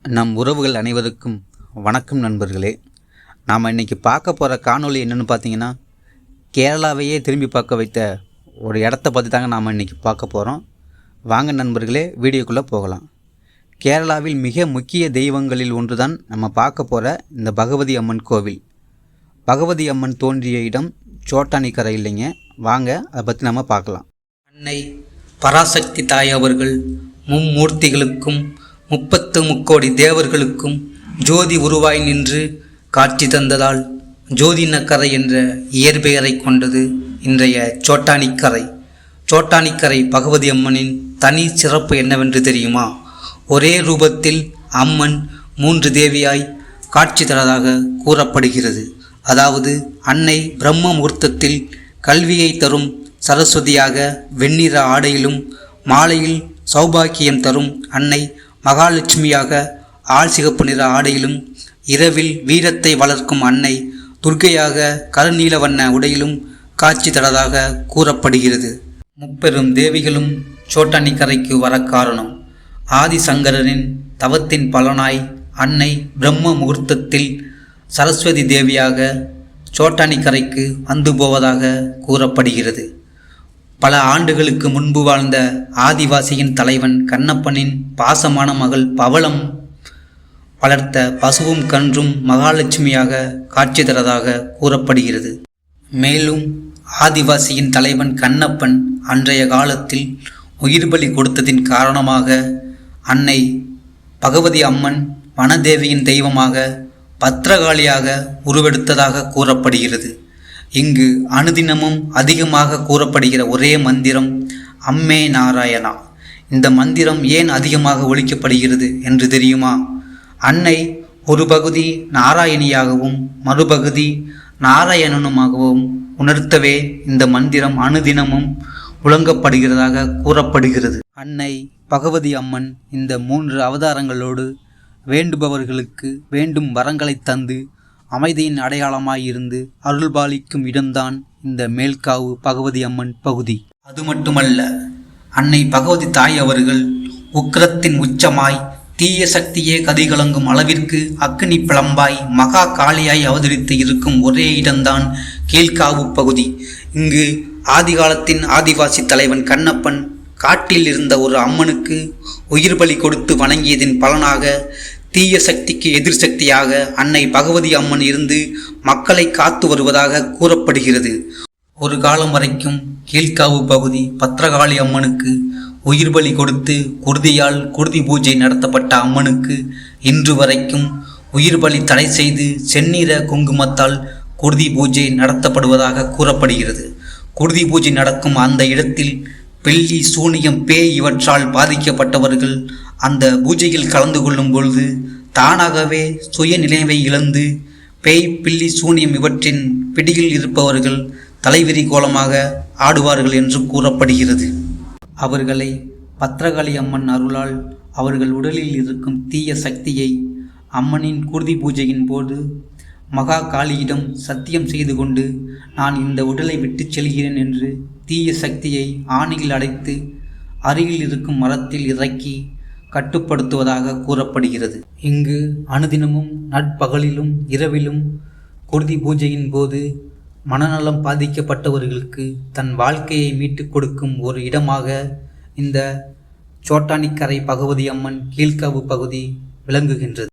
நம் உறவுகள் அனைவருக்கும் வணக்கம் நண்பர்களே. நாம் இன்றைக்கி பார்க்க போகிற காணொளி என்னென்னு பார்த்தீங்கன்னா, கேரளாவையே திரும்பி பார்க்க வைத்த ஒரு இடத்த பற்றி தாங்க நாம் இன்றைக்கி பார்க்க போகிறோம். வாங்க நண்பர்களே, வீடியோக்குள்ளே போகலாம். கேரளாவில் மிக முக்கிய தெய்வங்களில் ஒன்று தான் நம்ம பார்க்க போகிற இந்த பகவதி அம்மன் கோவில். பகவதி அம்மன் தோன்றிய இடம் சோட்டானிக்கரை இல்லைங்க. வாங்க அதை பற்றி நம்ம பார்க்கலாம். அன்னை பராசக்தி தாய் அவர்கள் மும்மூர்த்திகளுக்கும் 30 முக்கோடி தேவர்களுக்கும் ஜோதி உருவாய் நின்று காட்சி தந்ததால் ஜோதிநக்கரை என்ற இயற்பெயரை கொண்டது இன்றைய சோட்டானிக்கரை. சோட்டானிக்கரை பகவதி அம்மனின் தனி சிறப்பு என்னவென்று தெரியுமா? ஒரே ரூபத்தில் அம்மன் 3 தேவியாய் காட்சி தரதாக கூறப்படுகிறது. அதாவது அன்னை பிரம்ம முகூர்த்தத்தில் கல்வியை தரும் சரஸ்வதியாக வெண்ணிற ஆடையிலும், மாலையில் சௌபாக்கியம் தரும் அன்னை மகாலட்சுமியாக ஆள் சிகப்பு நிற ஆடையிலும், இரவில் வீரத்தை வளர்க்கும் அன்னை துர்க்கையாக கருநீல வண்ண உடையிலும் காட்சி தரதாக கூறப்படுகிறது. முப்பெரும் தேவிகளும் சோட்டானிக்கரைக்கு வர காரணம் ஆதிசங்கரனின் தவத்தின் பலனாய் அன்னை பிரம்ம முகூர்த்தத்தில் சரஸ்வதி தேவியாக சோட்டானிக்கரைக்கு வந்து போவதாக கூறப்படுகிறது. பல ஆண்டுகளுக்கு முன்பு வாழ்ந்த ஆதிவாசியின் தலைவன் கண்ணப்பனின் பாசமான மகள் பவளம் வளர்த்த பசுவும் கன்றும் மகாலட்சுமியாக காட்சி தரதாக கூறப்படுகிறது. மேலும் ஆதிவாசியின் தலைவன் கண்ணப்பன் அன்றைய காலத்தில் உயிர் பலி கொடுத்ததின் காரணமாக அன்னை பகவதி அம்மன் வனதேவியின் தெய்வமாக பத்ரகாளியாக உருவெடுத்ததாக கூறப்படுகிறது. இங்கு அனுதினமும் அதிகமாக கூறப்படுகிற ஒரே மந்திரம் அம்மே நாராயணா. இந்த மந்திரம் ஏன் அதிகமாக ஒலிக்கப்படுகிறது என்று தெரியுமா? அன்னை ஒரு பகுதி நாராயணியாகவும் மறுபகுதி நாராயணனுமாகவும் உணர்த்தவே இந்த மந்திரம் அனுதினமும் முழங்கப்படுகிறதாக கூறப்படுகிறது. அன்னை பகவதி அம்மன் இந்த 3 அவதாரங்களோடு வேண்டுபவர்களுக்கு வேண்டும் வரங்களை தந்து அமைதியின் அடையாளமாயிருந்து அருள்பாலிக்கும் இடம்தான் இந்த மேல்காவு பகவதி அம்மன் பகுதி. அது மட்டுமல்ல, அன்னை பகவதி தாய் அவர்கள் உக்கிரத்தின் உச்சமாய் தீய சக்தியே கதிகலங்கும் அளவிற்கு அக்னி பிளம்பாய் மகா காளியாய் அவதரித்து இருக்கும் ஒரே இடம்தான் கீழ்காவு பகுதி. இங்கு ஆதிகாலத்தின் ஆதிவாசி தலைவன் கண்ணப்பன் காட்டில் இருந்த ஒரு அம்மனுக்கு உயிர் பலி கொடுத்து வணங்கியதின் பலனாக தீய சக்திக்கு எதிர் சக்தியாக அன்னை பகவதி அம்மன் இருந்து மக்களை காத்து வருவதாக கூறப்படுகிறது. ஒரு காலம் வரைக்கும் கீழ்காவு பகுதி பத்ரகாளி அம்மனுக்கு உயிர் பலி கொடுத்து குருதியால் குருதி பூஜை நடத்தப்பட்ட அம்மனுக்கு இன்று வரைக்கும் உயிர் பலி தடை செய்து செந்நிற குங்குமத்தால் குருதி பூஜை நடத்தப்படுவதாக கூறப்படுகிறது. குருதி பூஜை நடக்கும் அந்த இடத்தில் பில்லி, சூனியம், பேய் இவற்றால் பாதிக்கப்பட்டவர்கள் அந்த பூஜையில் கலந்து கொள்ளும் பொழுது தானாகவே சுய நினைவை இழந்து பேய், பில்லி, சூனியம் இவற்றின் பிடியில் இருப்பவர்கள் தலைவிரி கோலமாக ஆடுவார்கள் என்று கூறப்படுகிறது. அவர்களை பத்ரகாளி அம்மன் அருளால் அவர்கள் உடலில் இருக்கும் தீய சக்தியை அம்மனின் குருதி பூஜையின் போது மகா காளியிடம் சத்தியம் செய்து கொண்டு, நான் இந்த உடலை விட்டு செல்கிறேன் என்று தீய சக்தியை ஆணியில் அடைத்து அருகில் இருக்கும் மரத்தில் இறக்கி கட்டுப்படுத்துவதாக கூறப்படுகிறது. இங்கு அனுதினமும் நட்பகலிலும் இரவிலும் குருதி பூஜையின் போது மனநலம் பாதிக்கப்பட்டவர்களுக்கு தன் வாழ்க்கையை மீட்டுக் கொடுக்கும் ஒரு இடமாக இந்த சோட்டானிக்கரை பகவதி அம்மன் கீழ்காவு பகுதி விளங்குகின்றது.